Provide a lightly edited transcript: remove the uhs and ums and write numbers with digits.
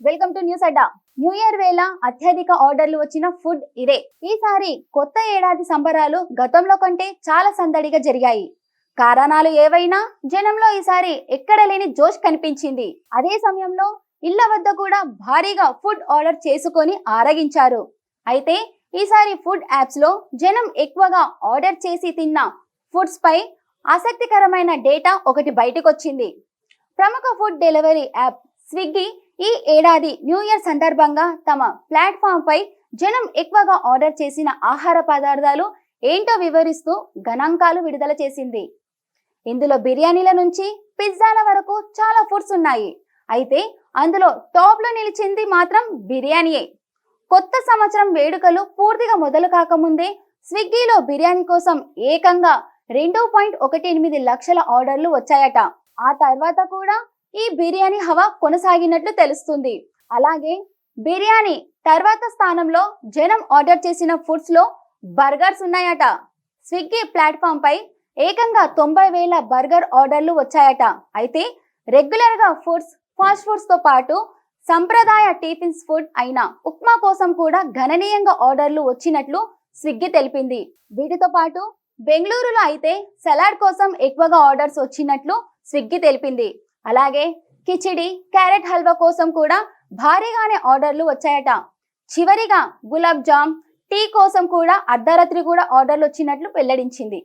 Welcome to news Adda. New year వేళ అత్యధిక ఆర్డర్లు వచ్చిన ఫుడ్ ఇదే. ఈసారి కొత్త ఏడాది సంబరాలు గతంలో కంటే చాలా సందడిగా జరిగాయి. కారణాలు ఏవైనా జనంలో ఈసారి ఎక్కడ లేని జోష్ కనిపించింది. అదే సమయంలో ఇళ్ల వద్ద కూడా భారీగా ఫుడ్ ఆర్డర్ చేసుకొని ఆరగించారు. అయితే ఈసారి ఫుడ్ యాప్స్ లో జనం ఎక్కువగా ఆర్డర్ చేసి తిన్న ఫుడ్స్ పై ఆసక్తికరమైన డేటా ఒకటి బయటకొచ్చింది. ప్రముఖ ఫుడ్ డెలివరీ యాప్ స్విగ్గీ ఈ ఏడాది న్యూ ఇయర్ సందర్భంగా తమ ప్లాట్ఫామ్ పై జనం ఎక్కువగా ఆర్డర్ చేసిన ఆహార పదార్థాలు ఏంటో వివరిస్తూ గణాంకాలు విడుదల చేసింది. ఇందులో బిర్యానీల నుంచి పిజ్జాల వరకు చాలా ఫుడ్స్ ఉన్నాయి. అయితే అందులో టాప్ లో నిలిచింది మాత్రం బిర్యానీయే. కొత్త సంవత్సరం వేడుకలు పూర్తిగా మొదలు కాకముందే స్విగ్గీలో బిర్యానీ కోసం ఏకంగా 2.18 లక్షల ఆర్డర్లు వచ్చాయట. ఆ తర్వాత కూడా ఈ బిర్యానీ హవా కొనసాగినట్లు తెలుస్తుంది. అలాగే బిర్యానీ తర్వాత స్థానంలో జనం ఆర్డర్ చేసిన ఫుడ్స్ లో బర్గర్స్ ఉన్నాయట. స్విగ్గీ ప్లాట్ఫామ్ పై ఏకంగా 90,000 బర్గర్ ఆర్డర్లు వచ్చాయట. అయితే రెగ్యులర్ గా ఫుడ్స్, ఫాస్ట్ ఫుడ్స్ తో పాటు సంప్రదాయ టిఫిన్స్ ఫుడ్ అయిన ఉప్మా కోసం కూడా గణనీయంగా ఆర్డర్లు వచ్చినట్లు స్విగ్గీ తెలిపింది. వీటితో పాటు బెంగళూరులో అయితే సలాడ్ కోసం ఎక్కువగా ఆర్డర్స్ వచ్చినట్లు స్విగ్గీ తెలిపింది. అలాగే కిచిడి, క్యారెట్ హల్వా కోసం కూడా భారీగానే ఆర్డర్లు వచ్చాయట. చివరిగా గులాబ్ జామ్, టీ కోసం కూడా అర్ధరాత్రి కూడా ఆర్డర్లు వచ్చినట్లు వెల్లడించింది.